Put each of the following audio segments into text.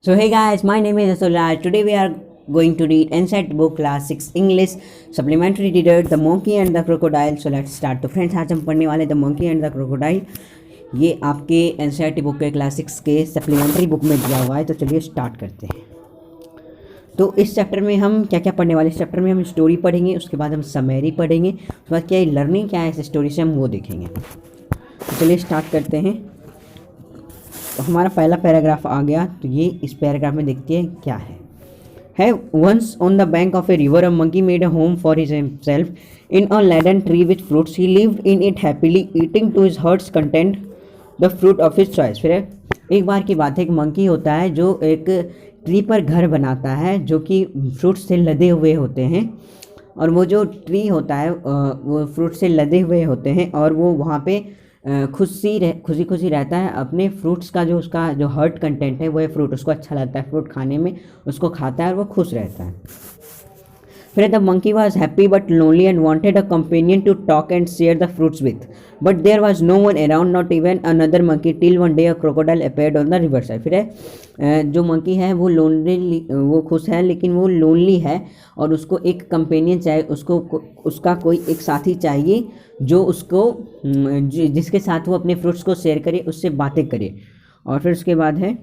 So hey guys, my name is Asolaj. Today we are going to read NCERT book class 6 English supplementary reader The Monkey and the Crocodile. So let's start. तो friends आज हम पढ़ने वाले The Monkey and the Crocodile. ये आपके NCERT book के class 6 के supplementary book में दिया हुआ है। तो चलिए स्टार्ट करते हैं। तो इस चैप्टर में हम क्या क्या पढ़ने वाले, इस चैप्टर में हम स्टोरी पढ़ेंगे, उसके बाद हम समरी पढ़ेंगे, उसके बाद क्या लर्निंग क्या है इस स्टोरी से हम वो देखेंगे। तो चलिए स्टार्ट करते हैं। तो हमारा पहला पैराग्राफ आ गया। तो ये इस पैराग्राफ में देखते हैं क्या है once on the bank of a river a monkey made a home for himself in a laden tree with fruits he lived in it happily eating to his heart's content the fruit of his choice. फिर एक बार की बात है, एक monkey होता है जो एक ट्री पर घर बनाता है जो कि फ्रूट से लदे हुए होते हैं, और वो जो ट्री होता है वो फ्रूट से लदे हुए होते हैं, और वो वहाँ पे खुशी रहता है। अपने फ्रूट्स का जो उसका जो हर्ट कंटेंट है वो है फ्रूट, उसको अच्छा लगता है फ्रूट खाने में, उसको खाता है और वो खुश रहता है। फिर the monkey was happy but lonely and wanted a companion to talk and share the fruits with, but there was no one around, not even another monkey, till one day a crocodile appeared on the river side. फिर जो monkey है वो वो खुश है लेकिन वो lonely है, और उसको एक कंपेनियन चाहिए, उसका कोई एक साथी चाहिए जो उसको जिसके साथ वो अपने फ्रूट्स को शेयर करे, उससे बातें करे। और फिर उसके बाद है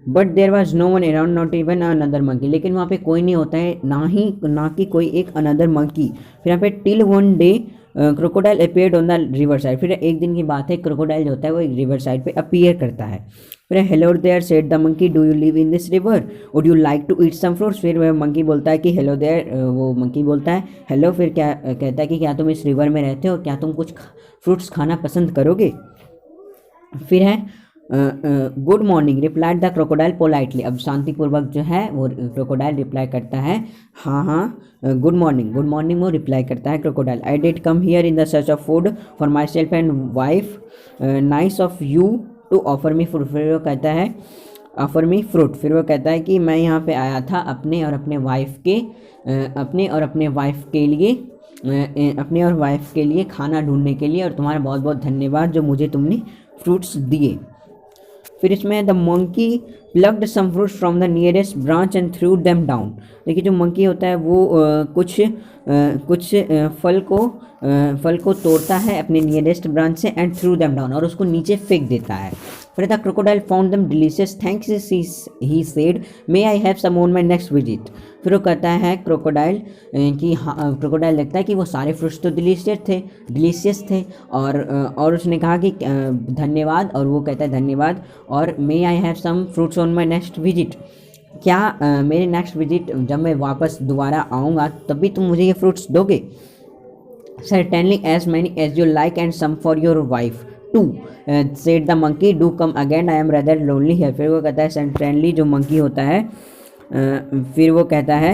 but there was no one around, not even another monkey, लेकिन वहाँ पे कोई नहीं होता है, ना कि कोई एक अनदर मंकी। फिर यहाँ पे till one day crocodile appeared on the river side. फिर एक दिन की बात है, क्रोकोडाइल जो होता है वो एक रिवर साइड पे अपीयर करता है। फिर hello there said the monkey, do you live in this river, would you like to eat some fruits. फिर वह मंकी बोलता है कि हेलो देयर, वो मंकी बोलता है हेलो, फिर क्या कहता है कि क्या तुम इस रिवर में रहते हो, क्या तुम कुछ फ्रूट्स खाना पसंद करोगे। फिर है good morning replied the crocodile politely. अब शांतिपूर्वक जो है वो क्रोकोडाइल रिप्लाई करता है हाँ गुड मॉर्निंग वो रिप्लाई करता है crocodile. I did come here in the search of food for myself and wife, nice of you to offer me fruit. फिर वो कहता है ऑफर मी फ्रूट, फिर वो कहता है कि मैं यहाँ पे आया था अपने और अपने वाइफ के लिए खाना ढूंढने के लिए, और तुम्हारा बहुत बहुत धन्यवाद जो मुझे तुमने फ्रूट्स दिए। फिर इसमें the monkey plugged some fruits from the nearest branch and threw them down. देखिए जो मंकी होता है वो कुछ फल को तोड़ता है अपने नियरेस्ट ब्रांच से, एंड थ्रू देम डाउन, और उसको नीचे फेंक देता है। फिर the crocodile found them delicious, thanks he said, may I have some on my next visit. फिर वो कहता है क्रोकोडाइल कि हाँ, क्रोकोडाइल लगता है कि वो सारे फ्रूट्स तो डिलीशियस थे, और उसने कहा कि धन्यवाद, और वो कहता है धन्यवाद, और may I have some fruits on my next visit, क्या मेरे नेक्स्ट विजिट जब मैं वापस दोबारा आऊँगा तभी तुम मुझे ये फ्रूट्स दोगे। Certainly as many as you like and some for your wife too, said the monkey, do come again, I am rather lonely here। फिर वो कहता है certainly जो मंकी होता है फिर वो कहता है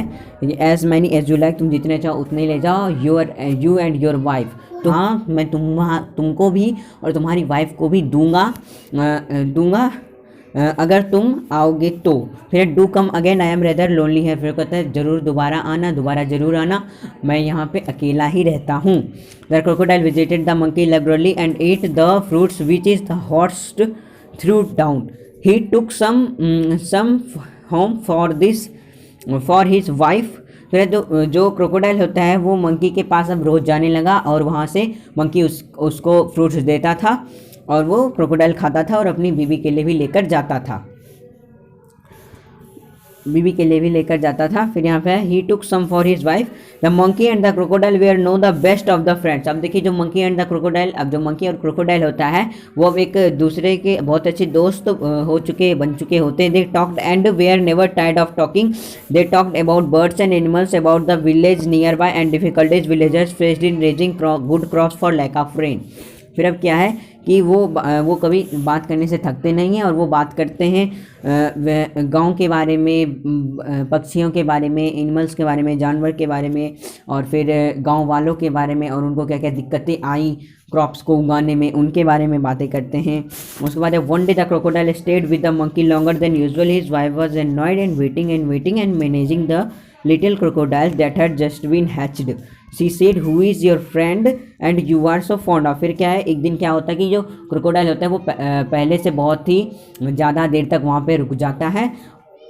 as many as you like, तुम जितने चाहो उतने ले जाओ, you and your wife, तो हाँ मैं तुमको भी और तुम्हारी वाइफ को भी दूंगा अगर तुम आओगे तो। फिर do come again, I am rather lonely है, फिर कहता है दोबारा जरूर आना, मैं यहाँ पे अकेला ही रहता हूँ। The crocodile visited the monkey liberally and ate the fruits which is the hottest threw down, he took some home for his wife. फिर जो क्रोकोडाइल होता है वो मंकी के पास अब रोज़ जाने लगा, और वहाँ से मंकी उसको फ्रूट्स देता था, और वो क्रोकोडाइल खाता था और अपनी बीवी के लिए भी लेकर जाता था। फिर यहाँ पे he took some for his wife, the monkey and the crocodile were no the best of the friends. अब देखिए जो मंकी एंड द क्रोकोडाइल, अब जो मंकी और क्रोकोडाइल होता है वो अब एक दूसरे के बहुत अच्छे दोस्त बन चुके होते हैं। They talked and were never tired of talking, they talked about birds and animals, about the village nearby and difficulties villagers faced in raising good crops for lack of rain. फिर अब क्या है कि वो कभी बात करने से थकते नहीं हैं, और वो बात करते हैं गांव के बारे में, पक्षियों के बारे में, एनिमल्स के बारे में, जानवर के बारे में, और फिर गांव वालों के बारे में, और उनको क्या क्या दिक्कतें आई क्रॉप्स को उगाने में, उनके बारे में बातें करते हैं। उसके बाद one day the crocodile stayed with the monkey longer than usual, his wife was annoyed and waiting and managing the little crocodiles that had just been hatched. She said who is your friend and you are so fond of. फिर क्या है, एक दिन क्या होता है कि जो क्रोकोडाइल होता है वो पहले से बहुत ही ज़्यादा देर तक वहाँ पे रुक जाता है,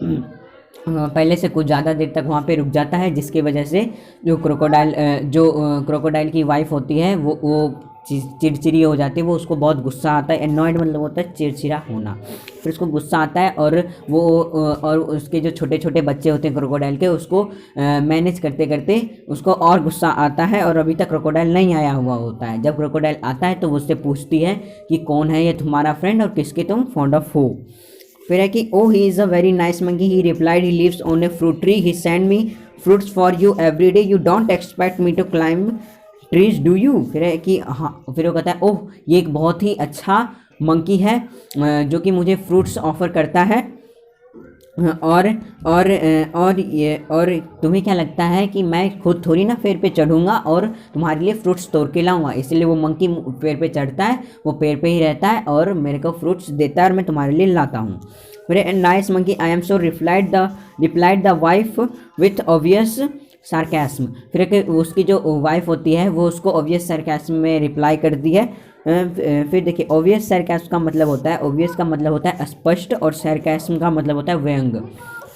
पहले से कुछ ज़्यादा देर तक वहाँ पे रुक जाता है, जिसकी वजह से जो क्रोकोडाइल की वाइफ होती है वो चिड़चिड़ी हो जाती है। वो उसको बहुत गुस्सा आता है। एनॉयड मतलब होता है चिड़चिड़ा होना। फिर उसको गुस्सा आता है और वो और उसके जो छोटे छोटे बच्चे होते हैं क्रोकोडाइल के, उसको मैनेज करते करते उसको और गुस्सा आता है, और अभी तक क्रोकोडाइल नहीं आया हुआ होता है। जब क्रोकोडाइल आता है तो वो उससे पूछती है कि कौन है ये तुम्हारा फ्रेंड और किसके तुम फॉन्ड ऑफ हो। फिर है कि oh he is a very nice monkey, he replied, he lives on a fruit tree, he send me fruits for you every day, you don't expect me to climb trees do you. फिर है कि हाँ, फिर वो कहता है ओह ये एक बहुत ही अच्छा मंकी है जो कि मुझे फ्रूट्स ऑफर करता है, और तुम्हें क्या लगता है कि मैं खुद थोड़ी ना पेड़ पे चढ़ूँगा और तुम्हारे लिए फ्रूट्स तोड़ के लाऊंगा। इसलिए वो मंकी पेड़ पे चढ़ता है, वो पेड़ पे ही रहता है और मेरे को फ्रूट्स देता है और मैं तुम्हारे लिए लाता हूँ। फिर nice monkey I am so replied the wife with obvious sarcasm. फिर उसकी जो वाइफ होती है वो उसको ऑब्वियस सार्कैस्म में रिप्लाई करती है। फिर देखिए ऑब्वियस सार्कैस्म का मतलब होता है, ऑब्वियस का मतलब होता है स्पष्ट, और सार्कैस्म का मतलब होता है व्यंग।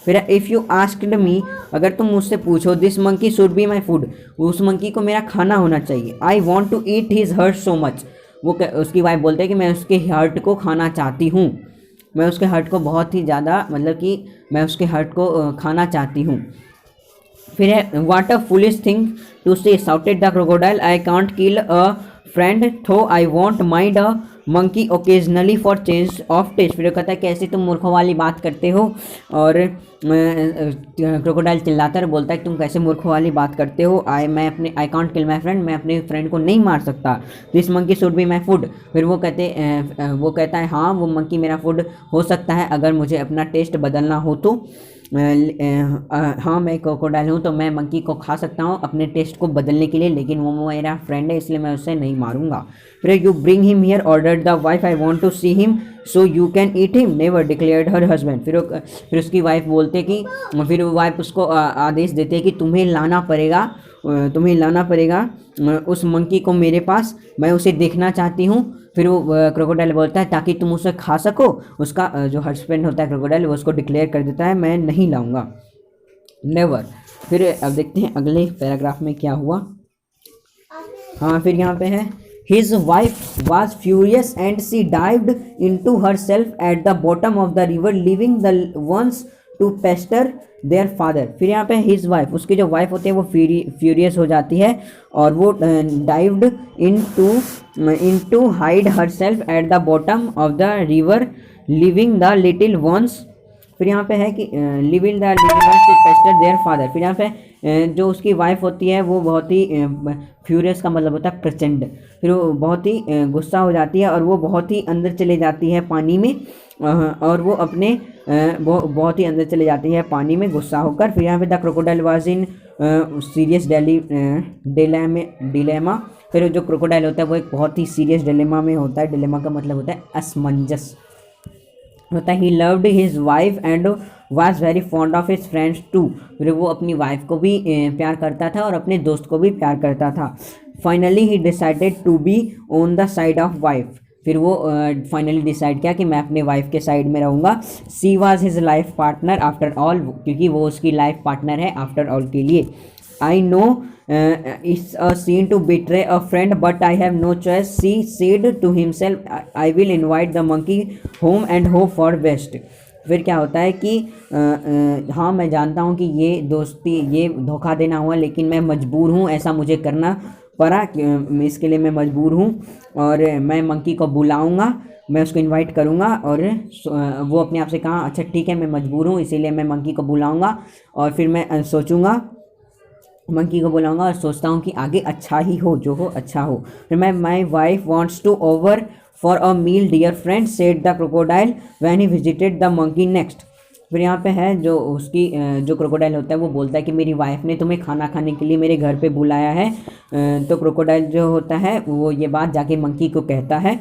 फिर इफ़ यू आस्क्ड मी, अगर तुम मुझसे पूछो, this monkey should be my food, उस मंकी को मेरा खाना होना चाहिए। I want to eat his heart so much, वो उसकी वाइफ बोलते हैं कि मैं उसके हर्ट को खाना चाहती हूँ, मैं उसके हर्ट को बहुत ही ज़्यादा, मतलब कि मैं उसके हर्ट को खाना चाहती हूँ। फिर है what a foolish thing to say, shouted the crocodile, I can't kill a friend though I won't mind a monkey occasionally for change of taste. फिर कहता है कैसे तुम मूर्खों वाली बात करते हो, और क्रोकोडाइल चिल्लाता है, बोलता है कि तुम कैसे मूर्खों वाली बात करते हो, आई कांट किल माई फ्रेंड, मैं अपने फ्रेंड को नहीं मार सकता। This monkey should be my food. फिर वो कहता है हाँ वो मंकी मेरा फूड हो सकता है अगर मुझे अपना टेस्ट बदलना हो तो। हाँ मैं क्रोकोडाइल हूँ तो मैं मंकी को खा सकता हूँ अपने टेस्ट को बदलने के लिए, लेकिन वो मेरा फ्रेंड है इसलिए मैं उसे नहीं मारूंगा। फिर you bring him here, ordered the wife, I want to see him so you can eat him, never, declared her husband. फिर उसकी वाइफ बोलते कि, फिर वाइफ उसको आदेश देते हैं कि तुम्हें लाना पड़ेगा उस मंकी को मेरे पास, मैं उसे देखना चाहती हूँ। फिर वो क्रोकोडाइल बोलता है ताकि तुम उसे खा सको। उसका जो हस्बैंड होता है क्रोकोडाइल, वो उसको डिक्लेयर कर देता है मैं नहीं लाऊंगा, नेवर। फिर अब देखते हैं अगले पैराग्राफ में क्या हुआ। हाँ फिर यहाँ पे है his wife was furious and she dived into herself at the bottom of the river, leaving the ones to pester their father. फिर यहाँ पे हिज वाइफ, उसकी जो वाइफ होती है वो फ्यूरियस हो जाती है और वो dived into hide herself at the bottom of the river, leaving the little ones. फिर यहाँ पे है कि leaving the little ones to pester their father. फिर यहाँ पे जो उसकी वाइफ होती है वो बहुत ही फ्यूरियस का मतलब होता है प्रचंड। फिर वो बहुत ही गुस्सा हो जाती है और वो बहुत ही अंदर चले जाती है पानी में, और वो अपने बहुत ही अंदर चले जाती है पानी में गुस्सा होकर। फिर यहाँ पे the crocodile was in serious dilemma. फिर जो क्रोकोडाइल होता है वो एक बहुत ही सीरियस डिलेमा में होता है। डिलेमा का मतलब होता है असमंजस होता है। He loved his wife and was very fond of his friends too. फिर वो अपनी वाइफ को भी प्यार करता था और अपने दोस्त को भी प्यार करता था। Finally he decided to be on the side of wife. फिर वो फाइनली डिसाइड किया कि मैं अपने वाइफ के साइड में रहूँगा। She was his life partner after all, क्योंकि वो उसकी लाइफ पार्टनर है आफ्टर ऑल के लिए। I know it's a sin to betray a friend but I have no choice, she said to himself, I will invite the monkey home and hope for best। फिर क्या होता है कि हाँ मैं जानता हूँ कि ये धोखा देना हुआ, लेकिन मैं मजबूर हूँ, ऐसा मुझे करना पड़ा, इसके लिए मैं मजबूर हूँ और मैं मंकी को बुलाऊँगा, मैं उसको इनवाइट करूँगा। और वो अपने आप से कहा अच्छा ठीक है मैं मजबूर हूँ इसीलिए मैं मंकी को बुलाऊँगा, और फिर मैं सोचूँगा मंकी को बुलाऊंगा और सोचता हूँ कि आगे अच्छा ही हो, जो हो अच्छा हो। फिर my wife wants to over for a meal dear friend, said the crocodile when he visited the monkey next. फिर यहाँ पे है जो उसकी जो क्रोकोडाइल होता है वो बोलता है कि मेरी वाइफ ने तुम्हें खाना खाने के लिए मेरे घर पे बुलाया है। तो क्रोकोडाइल जो होता है वो ये बात जाके मंकी को कहता है।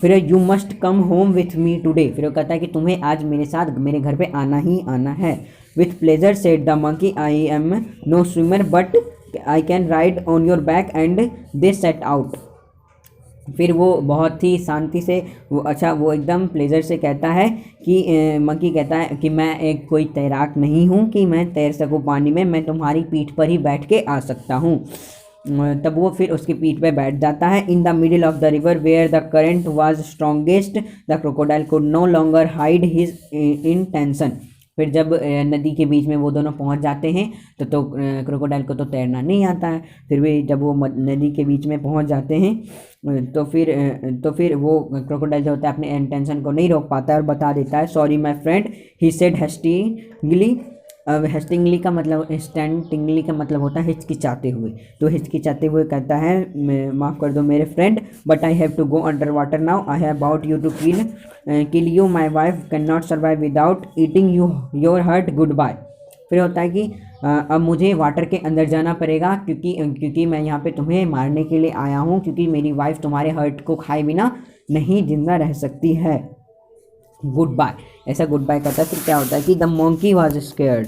फिर you must come home with me today. फिर वो कहता है कि तुम्हें आज मेरे साथ मेरे घर पे आना ही आना है। With pleasure said the monkey, I am no swimmer but I can ride on your back, and they set out. फिर वो बहुत ही शांति से वो एकदम प्लेजर से कहता है कि मंकी कहता है कि मैं एक कोई तैराक नहीं हूँ कि मैं तैर सकूँ पानी में, मैं तुम्हारी पीठ पर ही बैठ के आ सकता हूँ। तब वो फिर उसकी पीठ पे बैठ जाता है। In the middle of the river where the current was strongest the crocodile could no longer hide his intention. फिर जब नदी के बीच में वो दोनों पहुंच जाते हैं तो क्रोकोडाइल को तो तैरना नहीं आता है। फिर भी जब वो नदी के बीच में पहुंच जाते हैं तो फिर वो क्रोकोडाइल जो होता है अपने इंटेंशन को नहीं रोक पाता है और बता देता है, sorry my friend he said hastingly. अब हेस्टिंगली का मतलब स्टैंटिंगली का मतलब होता है हिचकिचाते हुए। तो हिचकिचाते हुए कहता है, माफ़ कर दो मेरे friend, but I have to go under water now, I have about you to kill you, my wife can not survive without eating you your heart, good bye. फिर होता है कि अब मुझे वाटर के अंदर जाना पड़ेगा क्योंकि मैं यहाँ पे तुम्हें मारने के लिए आया हूँ, क्योंकि मेरी वाइफ तुम्हारे हर्ट को खाए बिना नहीं जिंदा रह सकती है, गुड बाय। ऐसा गुड बाय करता है। फिर क्या होता है कि द मंकी वॉज स्केर्ड।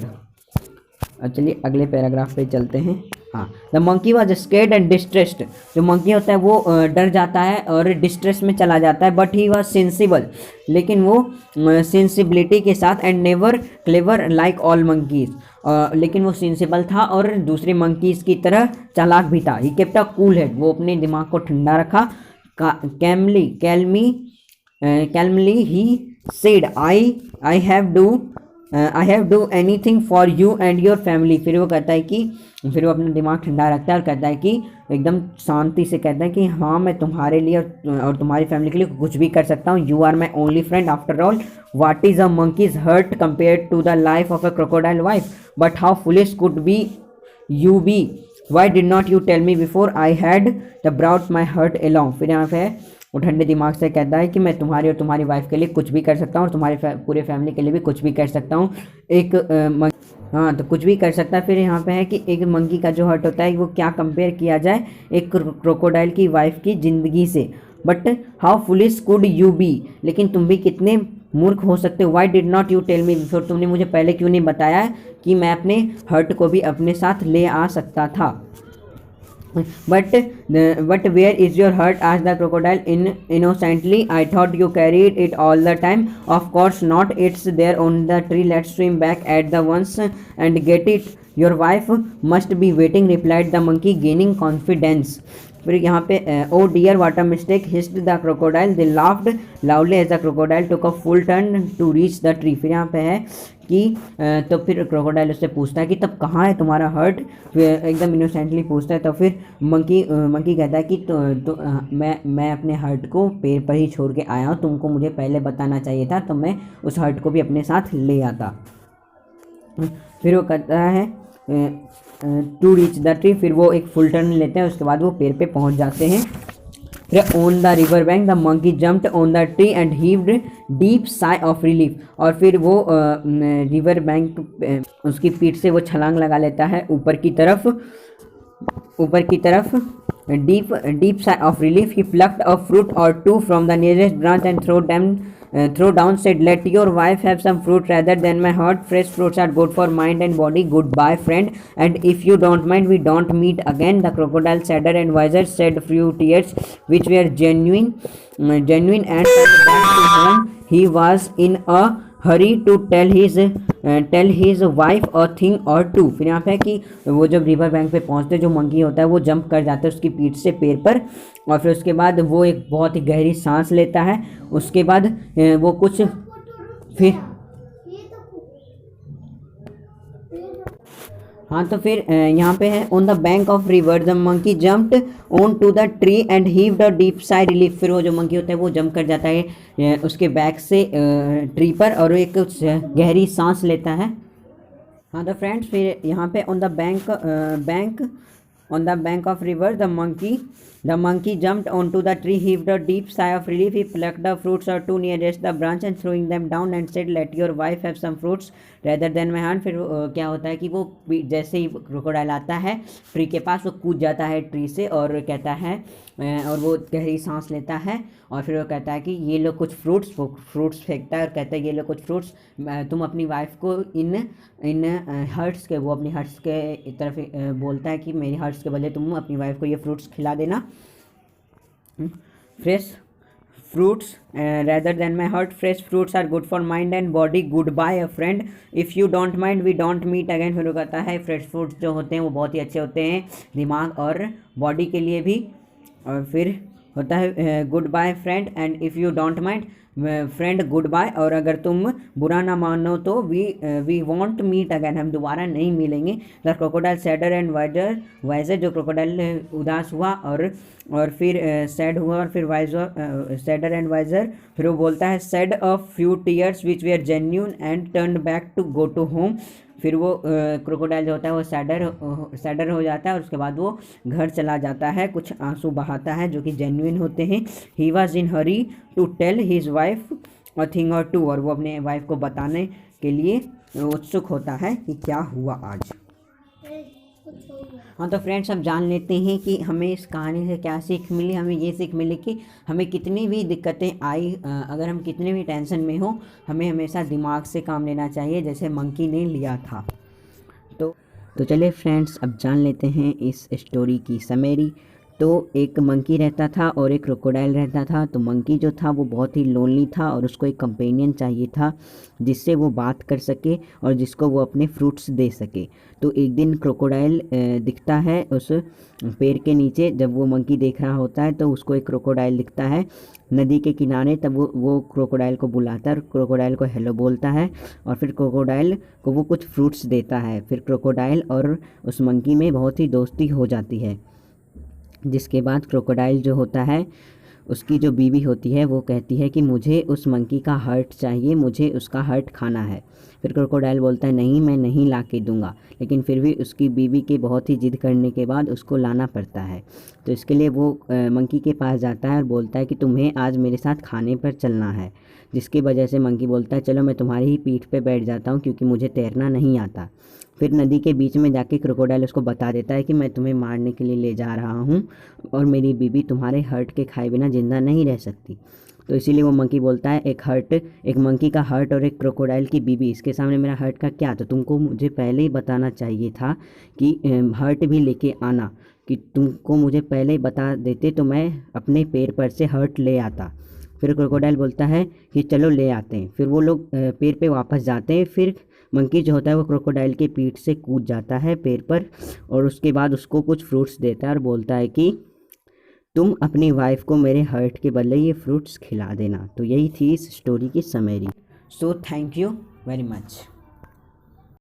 अब चलिए अगले पैराग्राफ पे चलते हैं। हाँ, the monkey was scared and distressed. जो मंकी होता है वो डर जाता है और डिस्ट्रेस में चला जाता है, बट ही वॉज सेंसिबल, लेकिन वो सेंसिबिलिटी के साथ, and never clever like all monkeys, लेकिन वो सेंसिबल था और दूसरे मंकीज की तरह चालाक भी था। He kept a cool head, वो अपने दिमाग को ठंडा रखा। कैलमली ही said I have do anything for you and your family। फिर वो कहता है कि फिर वो अपना दिमाग ठंडा रखता है और कहता है कि एकदम शांति से कहता है कि हाँ मैं तुम्हारे लिए और तुम्हारी फैमिली के लिए कुछ भी कर सकता हूँ। You are my only friend after all, what is a monkey's heart compare to the life of a crocodile wife, but how foolish could be you be, why did not you tell me before I had the brought my heart along. फिर यहाँ पे वो ठंडे दिमाग से कहता है कि मैं तुम्हारी और तुम्हारी वाइफ के लिए कुछ भी कर सकता हूँ और तुम्हारे पूरे फैमिली के लिए भी कुछ भी कर सकता हूँ। हाँ, तो कुछ भी कर सकता है। फिर यहाँ पे है कि एक मंकी का जो हर्ट होता है वो क्या कंपेयर किया जाए एक क्रोकोडाइल की वाइफ की ज़िंदगी से, but how foolish could you be, लेकिन तुम भी कितने मूर्ख हो सकते हो। Why did not you tell me before, तुमने मुझे पहले क्यों नहीं बताया कि मैं अपने हर्ट को भी अपने साथ ले आ सकता था। But where is your hurt? asked the crocodile innocently. I thought you carried it all the time. Of course not. It's there on the tree. Let's swim back at the once and get it. Your wife must be waiting, replied the monkey, gaining confidence. फिर यहाँ पे oh dear what a mistake hissed the crocodile, they laughed loudly as the crocodile took a full turn to reach the tree. फिर यहाँ पे है कि तो फिर क्रोकोडाइल उससे पूछता है कि तब कहाँ है तुम्हारा हर्ट, एकदम इनोसेंटली पूछता है। तो फिर मंकी कहता है कि मैं अपने हर्ट को पेड़ पर ही छोड़ के आया हूँ, तुमको मुझे पहले बताना चाहिए था तो मैं उस हर्ट को भी अपने साथ ले आता। फिर वो कहता है टू रीच द ट्री, फिर वो एक फुल टर्न लेते हैं, उसके बाद वो पेड़ पे पहुंच जाते हैं। फिर on the river bank the monkey jumped on the tree and heaved deep sigh of relief, और फिर वो रिवर बैंक उसकी पीठ से वो छलांग लगा लेता है ऊपर की तरफ। Deep sigh of relief, he plucked a fruit or two from the nearest branch and throw down, said, let your wife have some fruit rather than my heart. Fresh fruits are good for mind and body. Goodbye friend, and if you don't mind we don't meet again. The crocodile, sadder and wiser, shed few tears which were genuine and turned back to home. He was in a hurry to tell his wife a thing or two। फिर यहाँ पे कि वो जब river bank पे पहुँचते जो monkey होता है वो जंप कर जाता है उसकी पीठ से पेड़ पर, और फिर उसके बाद वो एक बहुत ही गहरी सांस लेता है। उसके बाद वो कुछ फिर हाँ, तो फिर यहाँ पे है on the bank of river the monkey jumped on to the tree and heaved a deep sigh relief. फिर वो जो मंकी होता है वो जंप कर जाता है उसके बैक से ट्री पर और एक गहरी सांस लेता है। हाँ, तो फ्रेंड्स फिर यहाँ पे on the bank of river the monkey jumped onto the tree, heaved a deep sigh of relief, he plucked the fruits or two nearest the branch and throwing them down and said, let your wife have some fruits rather than my hand। फिर क्या होता है कि वो जैसे ही crocodile आता है tree के पास वो कूद जाता है ट्री से और कहता है और वो गहरी सांस लेता है और फिर वो कहता है कि ये लो कुछ फ्रूट्स फेंकता है और कहता है ये लो कुछ फ्रूट्स, तुम अपनी वाइफ को इन हर्ट्स के, वो अपनी हर्ट्स के तरफ बोलता है कि मेरी हर्ट्स के बदले तुम अपनी वाइफ को ये फ्रूट्स खिला देना। fresh fruits rather than my heart. Fresh fruits are good for mind and body. Goodbye a friend, if you don't mind we don't meet again। फिर वो कहता है फ्रेश फ्रूट्स जो होते हैं वो बहुत ही अच्छे होते हैं दिमाग और बॉडी के लिए भी। और फिर होता है good bye friend and if you don't mind friend good bye, और अगर तुम बुरा ना मानो तो वी वॉन्ट मीट अगैन, हम दोबारा नहीं मिलेंगे। The crocodile sadder and wiser, wiser जो क्रोकोडाइल उदास हुआ और फिर सैड हुआ और फिर वाइजर सैडर एंड वाइजर, फिर वो बोलता है sad a few tears which were genuine and turn back to go to home. फिर वो क्रोकोडाइल जो होता है वो सैडर हो जाता है और उसके बाद वो घर चला जाता है, कुछ आंसू बहाता है जो कि जेन्युइन होते हैं। He was in hurry to tell his wife a thing or two, और वो अपने वाइफ को बताने के लिए उत्सुक होता है कि क्या हुआ आज। हाँ तो फ्रेंड्स अब जान लेते हैं कि हमें इस कहानी से क्या सीख मिली। हमें ये सीख मिली कि हमें कितनी भी दिक्कतें आई, अगर हम कितने भी टेंशन में हो, हमें हमेशा दिमाग से काम लेना चाहिए जैसे मंकी ने लिया था। तो चलिए फ्रेंड्स अब जान लेते हैं इस स्टोरी की समरी। तो एक मंकी रहता था और एक क्रोकोडाइल रहता था। तो मंकी जो था वो बहुत ही लोनली था और उसको एक कंपेनियन चाहिए था जिससे वो बात कर सके और जिसको वो अपने फ्रूट्स दे सके। तो एक दिन क्रोकोडाइल दिखता है उस पेड़ के नीचे। जब वो मंकी देख रहा होता है तो उसको एक क्रोकोडाइल दिखता है नदी के किनारे। तब वो क्रोकोडाइल को बुलाता है और क्रोकोडाइल को हेलो बोलता है और फिर क्रोकोडाइल को वो कुछ फ्रूट्स देता है। फिर क्रोकोडाइल और उस मंकी में बहुत ही दोस्ती हो जाती है, जिसके बाद क्रोकोडाइल जो होता है उसकी जो बीवी होती है वो कहती है कि मुझे उस मंकी का हर्ट चाहिए, मुझे उसका हर्ट खाना है। फिर क्रोकोडाइल बोलता है नहीं, मैं नहीं ला के दूँगा, लेकिन फिर भी उसकी बीवी के बहुत ही जिद करने के बाद उसको लाना पड़ता है। तो इसके लिए वो मंकी के पास जाता है और बोलता है कि तुम्हें आज मेरे साथ खाने पर चलना है, जिसकी वजह से मंकी बोलता है चलो मैं तुम्हारी ही पीठ पे बैठ जाता हूँ क्योंकि मुझे तैरना नहीं आता। फिर नदी के बीच में जाके क्रोकोडाइल उसको बता देता है कि मैं तुम्हें मारने के लिए ले जा रहा हूँ और मेरी बीवी तुम्हारे हर्ट के खाए बिना ज़िंदा नहीं रह सकती। तो इसीलिए वो मंकी बोलता है एक मंकी का हर्ट और एक क्रोकोडाइल की बीवी, इसके सामने मेरा हर्ट का क्या। तो तुमको मुझे पहले ही बताना चाहिए था कि हर्ट भी लेके आना, कि तुमको मुझे पहले ही बता देते तो मैं अपने पैर पर से हर्ट ले आता। फिर क्रोकोडाइल बोलता है कि चलो ले आते हैं। फिर वो लोग पेड़ पे वापस जाते हैं। फिर मंकी जो होता है वो क्रोकोडाइल के पीठ से कूद जाता है पेड़ पर और उसके बाद उसको कुछ फ्रूट्स देता है और बोलता है कि तुम अपनी वाइफ को मेरे हर्ट के बदले ये फ्रूट्स खिला देना। तो यही थी इस स्टोरी की summary. So thank you very much.